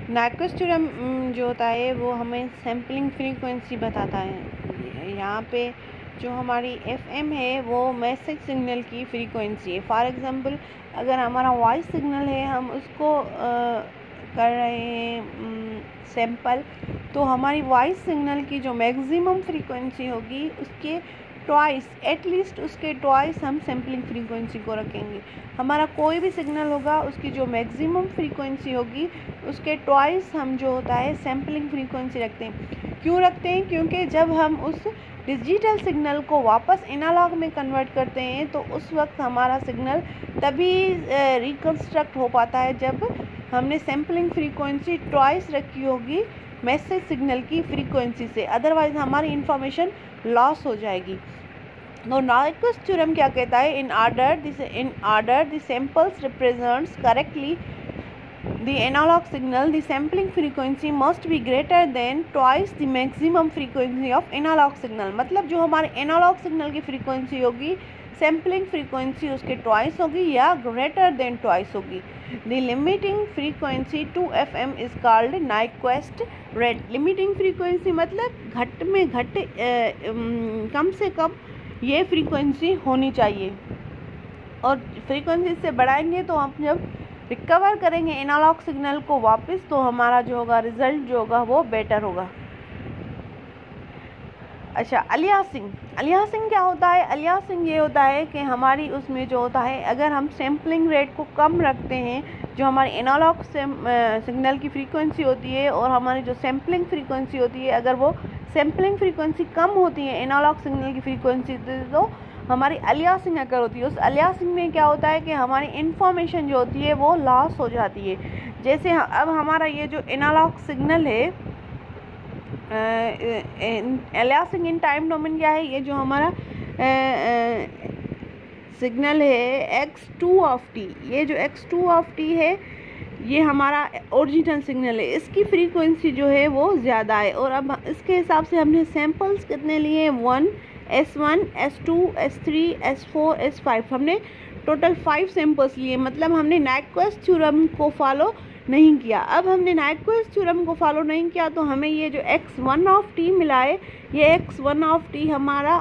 Nyquist theorem जो होता है वो हमें सैम्पलिंग फ्रीक्वेंसी बताता है। यहाँ पे जो हमारी FM है वो मैसेज सिग्नल की फ्रीक्वेंसी है। फॉर एग्ज़ाम्पल अगर हमारा वॉइस सिग्नल है, हम उसको कर रहे हैं सैम्पल, तो हमारी वॉइस सिग्नल की जो मैक्सिमम फ्रीक्वेंसी होगी उसके ट्वाइस, एटलीस्ट उसके ट्वाइस हम सैम्पलिंग फ्रीक्वेंसी को रखेंगे। हमारा कोई भी सिग्नल होगा उसकी जो मैक्सिमम फ्रीक्वेंसी होगी उसके ट्वाइस हम जो होता है सैम्पलिंग फ्रीक्वेंसी रखते हैं। क्यों रखते हैं? क्योंकि जब हम उस डिजिटल सिग्नल को वापस एनालॉग में कन्वर्ट करते हैं तो उस वक्त हमारा सिग्नल तभी रिकन्स्ट्रक्ट हो पाता है जब हमने सैम्पलिंग फ्रीक्वेंसी ट्वाइस रखी होगी मैसेज सिग्नल की फ्रीक्वेंसी से, अदरवाइज हमारी इंफॉर्मेशन लॉस हो जाएगी। तो नाइक्वेस्ट थ्योरम क्या कहता है? In order the samples represents correctly the analog signal, the sampling frequency must be greater than twice the maximum frequency of analog signal। मतलब जो हमारे एनालॉग सिग्नल की फ्रीक्वेंसी होगी सैम्पलिंग फ्रीक्वेंसी उसके ट्वाइस होगी या ग्रेटर देन ट्वाइस होगी। The limiting frequency to FM is called Nyquist rate. Limiting frequency मतलब घट में घट कम से कम ये फ्रीक्वेंसी होनी चाहिए, और फ्रीक्वेंसी से बढ़ाएंगे तो हम जब रिकवर करेंगे एनालॉग सिग्नल को वापस तो हमारा जो होगा रिजल्ट जो होगा वो बेटर होगा। अच्छा, अलियासिंग क्या होता है? अलियासिंग ये होता है कि हमारी उसमें जो होता है अगर हम सैम्पलिंग रेट को कम रखते हैं, जो हमारी एनालॉग सिग्नल की फ्रीक्वेंसी होती है और हमारी जो सैम्पलिंग फ्रीक्वेंसी होती है, अगर वो सैम्पलिंग फ्रीक्वेंसी कम होती है एनालॉग सिग्नल की फ्रीक्वेंसी तो हमारी अलियासिंग अगर होती है। उस अलियासिंग में क्या होता है कि हमारी इन्फॉर्मेशन जो होती है वो लॉस हो जाती है। जैसे अब हमारा ये जो एनालॉग सिग्नल है, अलियासिंग इन टाइम डोमेन क्या है? ये जो हमारा सिग्नल है x2 ऑफ t, ये जो x2 ऑफ t है ये हमारा ओरिजिनल सिग्नल है, इसकी फ्रीक्वेंसी जो है वो ज़्यादा है। और अब इसके हिसाब से हमने सैम्पल्स कितने लिए? 1, S1, S2, S3, S4, S5, हमने टोटल 5 सैम्पल्स लिए। मतलब हमने नाइक्वेस्ट थ्योरम को फॉलो नहीं किया। अब हमने नाइक्वेस्ट थ्योरम को फॉलो नहीं किया तो हमें ये जो x1 ऑफ t मिला है, ये x1 ऑफ t हमारा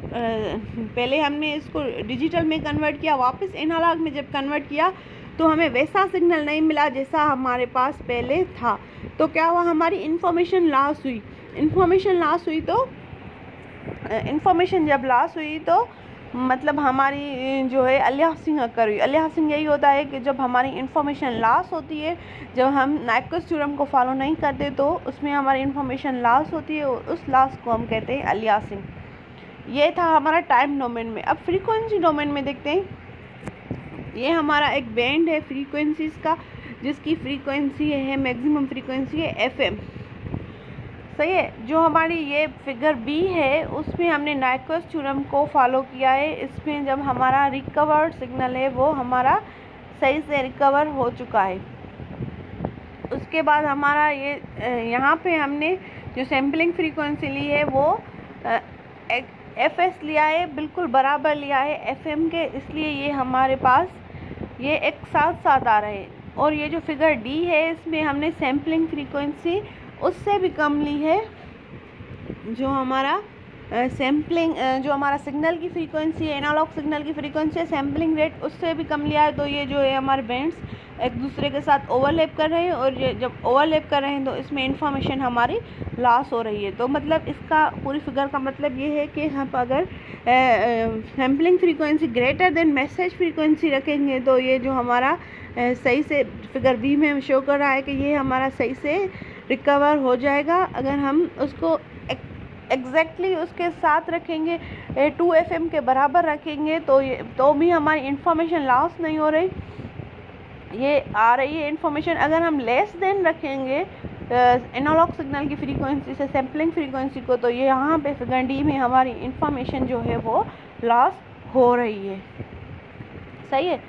पहले हमने इसको डिजिटल में कन्वर्ट किया, वापस एनालॉग में जब कन्वर्ट किया तो हमें वैसा सिग्नल नहीं मिला जैसा हमारे पास पहले था। तो क्या हुआ? हमारी इन्फॉर्मेशन लॉस हुई। इन्फॉर्मेशन जब लॉस हुई तो मतलब हमारी जो है अलियासिंग अकर हुई। अलियासिंग यही होता है कि जब हमारी इन्फॉर्मेशन लॉस होती है, जब हम नाइक्वेस्ट थ्योरम को फॉलो नहीं करते तो उसमें हमारी इन्फॉर्मेशन लॉस होती है, उस लॉस को हम कहते हैं अलियासिंग। ये था हमारा टाइम डोमेन में। अब फ्रीक्वेंसी डोमेन में देखते हैं। ये हमारा एक बैंड है फ्रीक्वेंसीज का जिसकी फ्रीक्वेंसी है मैक्सिमम फ्रीक्वेंसी है FM, सही है। जो हमारी ये फिगर B है उसमें हमने नाइक्वेस्ट थ्योरम को फॉलो किया है। इसमें जब हमारा रिकवर्ड सिग्नल है वो हमारा सही से रिकवर हो चुका है। उसके बाद हमारा ये यहाँ पे हमने जो सैम्पलिंग फ्रीक्वेंसी ली है वो FS लिया है, बिल्कुल बराबर लिया है FM के, इसलिए ये हमारे पास ये एक साथ आ रहे हैं। और ये जो फिगर D है इसमें हमने सैम्पलिंग फ्रीक्वेंसी उससे भी कम ली है, जो हमारा जो हमारा सिग्नल की फ्रीक्वेंसी है, एनालॉग सिग्नल की फ्रीक्वेंसी है, सैम्पलिंग रेट उससे भी कम लिया है। तो ये जो है हमारे बैंड्स एक दूसरे के साथ ओवरलैप कर रहे हैं, और ये जब ओवरलैप कर रहे हैं तो इसमें इंफॉर्मेशन हमारी लॉस हो रही है। तो मतलब इसका पूरी फिगर का मतलब ये है कि हम अगर sampling frequency greater than message frequency रखेंगे तो ये जो हमारा सही से फिगर B में शो कर रहा है कि ये हमारा सही से रिकवर हो जाएगा। अगर हम उसको एग्जैक्टली उसके साथ रखेंगे, 2 FM के बराबर रखेंगे तो भी हमारी इंफॉर्मेशन लॉस नहीं हो रही, ये आ रही है इंफॉर्मेशन। अगर हम लेस देन रखेंगे एनालॉग सिग्नल की फ्रीक्वेंसी से सैम्पलिंग फ्रीक्वेंसी को तो ये यहाँ पे फिगर D में हमारी इंफॉर्मेशन जो है वो लॉस हो रही है, सही है।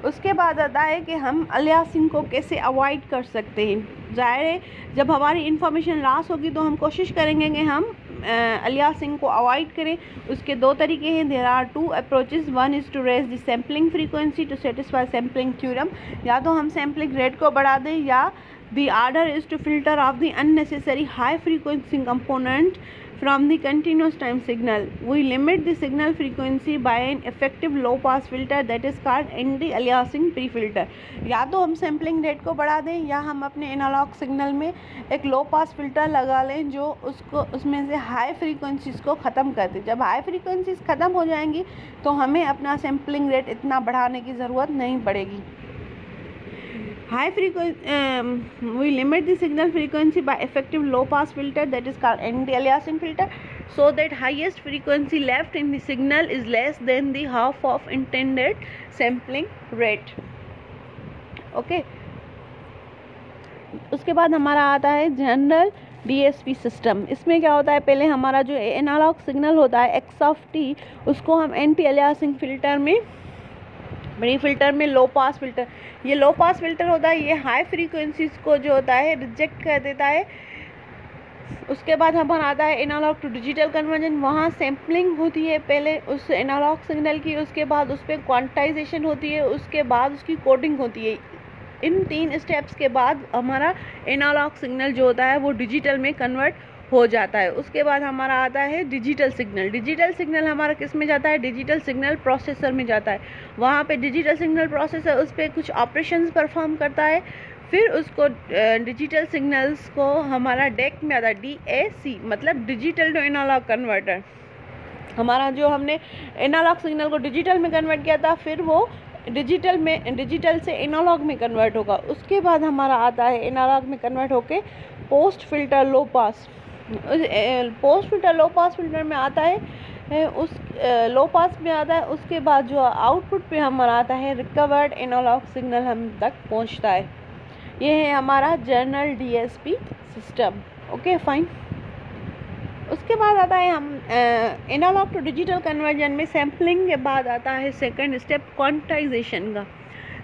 उसके बाद आता है कि हम अलियासिंग को कैसे अवॉइड कर सकते हैं। जाहिर है जब हमारी इन्फॉर्मेशन लॉस होगी तो हम कोशिश करेंगे कि हम अलियासिंग को अवॉइड करें, उसके दो तरीके हैं। There are two approaches, one is to raise the sampling frequency to satisfy sampling theorem, या तो हम सैम्पलिंग रेट को बढ़ा दें, या the order is to filter off the unnecessary high frequency component from the continuous time signal. We limit the signal frequency by an effective low pass filter that is called anti-aliasing pre-filter. या तो हम sampling rate को बढ़ा दें, या हम अपने analogue signal में एक लो पास फिल्टर लगा लें जो उसमें से हाई फ्रीक्वेंसीज को ख़त्म कर दे। जब हाई फ्रीक्वेंसीज ख़त्म हो जाएंगी तो हमें अपना सैम्पलिंग रेट इतना बढ़ाने की ज़रूरत नहीं पड़ेगी। High frequency, we limit the signal frequency by effective low pass filter that is called anti-aliasing filter, so that highest frequency left in the signal is less than the half of intended sampling rate. Okay. उसके बाद हमारा आता है general DSP system. इसमें क्या होता है, पहले हमारा जो एनालॉग सिग्नल होता है x ऑफ t, उसको हम एंटी अलियासिंग फिल्टर में, प्री फिल्टर में लो पास फिल्टर, ये लो पास फिल्टर होता है, ये हाई फ्रीक्वेंसीज को जो होता है रिजेक्ट कर देता है। उसके बाद हमारा आता है एनालॉग टू डिजिटल कन्वर्जन, वहाँ सैम्पलिंग होती है पहले उस एनालॉग सिग्नल की, उसके बाद उस पर क्वांटाइजेशन होती है, उसके बाद उसकी कोडिंग होती है। इन 3 स्टेप्स के बाद हमारा एनालॉग सिग्नल जो होता है वो डिजिटल में कन्वर्ट हो जाता है। उसके बाद हमारा आता है डिजिटल सिग्नल। डिजिटल सिग्नल हमारा किस में जाता है, डिजिटल सिग्नल प्रोसेसर में जाता है। वहाँ पे डिजिटल सिग्नल प्रोसेसर उस पर कुछ ऑपरेशंस परफॉर्म करता है, फिर उसको डिजिटल सिग्नल्स को हमारा डेक में आता है, DAC मतलब डिजिटल टू एनालॉग कन्वर्टर। हमारा जो हमने एनालॉग सिग्नल को डिजिटल में कन्वर्ट किया था, फिर वो डिजिटल से एनालॉग में कन्वर्ट होगा। उसके बाद हमारा आता है एनालॉग में कन्वर्ट होके post filter low pass. Post filter low pass filter में आता है, उस लो पास में आता है। उसके बाद जो आउटपुट पे हमारा आता है रिकवर्ड एनालॉग सिग्नल हम तक पहुंचता है। ये है हमारा general DSP system. Okay fine. उसके बाद आता है हम एनालॉग टू डिजिटल कन्वर्जन में सैम्पलिंग के बाद आता है सेकंड स्टेप क्वांटाइजेशन का।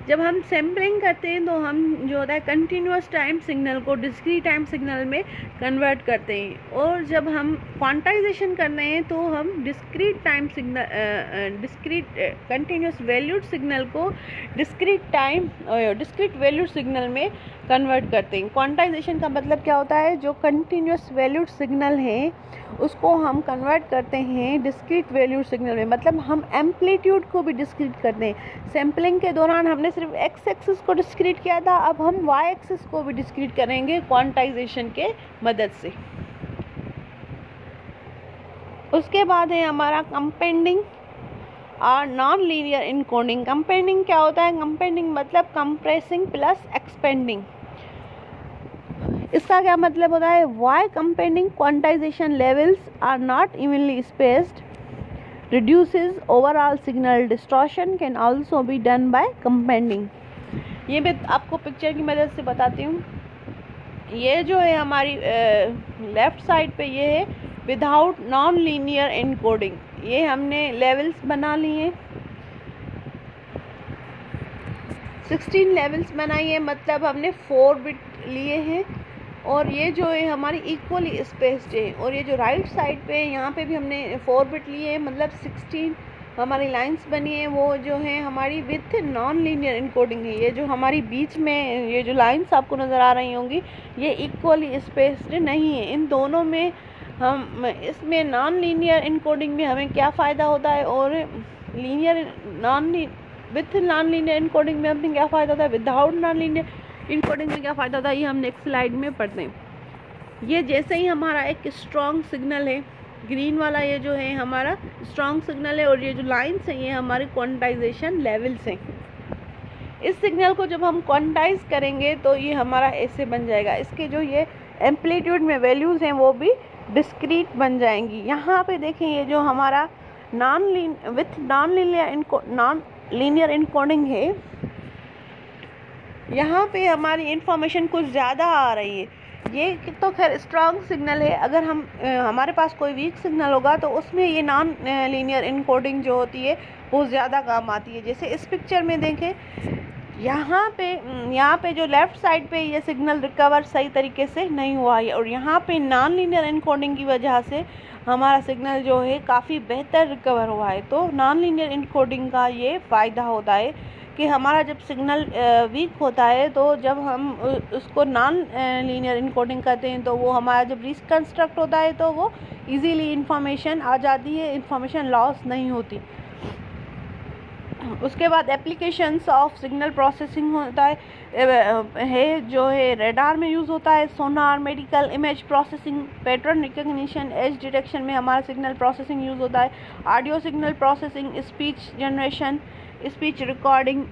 जब हम सैम्पलिंग करते हैं तो हम जो होता है कंटिन्यूस टाइम सिग्नल को डिस्क्रीट टाइम सिग्नल में कन्वर्ट करते हैं, और जब हम क्वांटाइजेशन करते हैं तो हम discrete time signal continuous valued signal को डिस्क्रीट वैल्यूड सिग्नल में कन्वर्ट करते हैं। क्वांटाइजेशन का मतलब क्या होता है, जो कंटिन्यूस वैल्यूड सिग्नल है उसको हम कन्वर्ट करते हैं डिस्क्रीट वैल्यूड सिग्नल में, मतलब हम एम्पलीट्यूड को भी डिस्क्रीट करते हैं। सैम्पलिंग के दौरान हमने सिर्फ x एक्सिस को डिस्क्रीट किया था, अब हम y एक्सिस को भी डिस्क्रीट करेंगे क्वांटाइजेशन के मदद से। उसके बाद है हमारा कंपेंडिंग और नॉन लीनियर इनकोडिंग। कंपेंडिंग क्या होता है, कंपेंडिंग मतलब कंप्रेसिंग प्लस एक्सपेंडिंग। इसका क्या मतलब होता है, why companding quantization levels are not evenly spaced reduces overall signal distortion can also be done by compending। ये मैं आपको पिक्चर की मदद से बताती हूँ। ये जो है हमारी लेफ्ट साइड पे ये है विदाउट नॉन लीनियर इनकोडिंग। ये हमने लेवल्स बना लिए, 16 लेवल्स बनाई है, मतलब हमने 4 बिट लिए हैं, और ये जो है हमारी इक्वली स्पेस्ड है। और ये जो राइट साइड पे यहाँ पे भी हमने 4 बिट लिए हैं, मतलब 16 हमारी लाइंस बनी है, वो जो है हमारी विथ नॉन लीनियर इनकोडिंग है। ये जो हमारी बीच में ये जो लाइंस आपको नज़र आ रही होंगी ये इक्वली स्पेस्ड नहीं है। इन दोनों में हम इसमें नॉन लीनियर इनकोडिंग में हमें क्या फ़ायदा होता है, और विथ नॉन लीनियर इनकोडिंग में हमें क्या फ़ायदा होता है, विदाउट नॉन लीनियर इनकोडिंग में क्या फ़ायदा होता है, ये हम नेक्स्ट स्लाइड में पढ़ते हैं। ये जैसे ही हमारा एक स्ट्रॉन्ग सिग्नल है, ग्रीन वाला ये जो है हमारा स्ट्रॉन्ग सिग्नल है, और ये जो लाइंस हैं ये हमारे क्वांटाइजेशन लेवल्स हैं। इस सिग्नल को जब हम क्वांटाइज करेंगे तो ये हमारा ऐसे बन जाएगा। इसके जो ये एम्पलीट्यूड में वैल्यूज़ हैं वो भी डिस्क्रीट बन जाएंगी। यहाँ पे देखें ये जो हमारा नॉन लीनियर इनकोडिंग है, यहाँ पे हमारी इंफॉर्मेशन कुछ ज़्यादा आ रही है। ये तो खैर स्ट्रॉन्ग सिग्नल है, अगर हमारे पास कोई वीक सिग्नल होगा तो उसमें ये नॉन लीनियर इनकोडिंग जो होती है वो ज़्यादा काम आती है। जैसे इस पिक्चर में देखें यहाँ पे जो लेफ़्ट साइड पे ये सिग्नल रिकवर सही तरीके से नहीं हुआ है, और यहाँ पे नॉन लीनियर इनकोडिंग की वजह से हमारा सिग्नल जो है काफ़ी बेहतर रिकवर हुआ है। तो नॉन लीनियर इनकोडिंग का ये फ़ायदा होता है कि हमारा जब सिग्नल वीक होता है, तो जब हम उसको नॉन लीनियर इनकोडिंग करते हैं, तो वो हमारा जब रिकंस्ट्रक्ट होता है तो वो इजीली इंफॉर्मेशन आ जाती है, इंफॉर्मेशन लॉस नहीं होती। उसके बाद एप्लीकेशंस ऑफ सिग्नल प्रोसेसिंग होता है जो है रेडार में यूज़ होता है, sonar, medical image processing, pattern recognition, edge detection में हमारा सिग्नल प्रोसेसिंग यूज़ होता है, audio signal processing, speech generation, speech recording.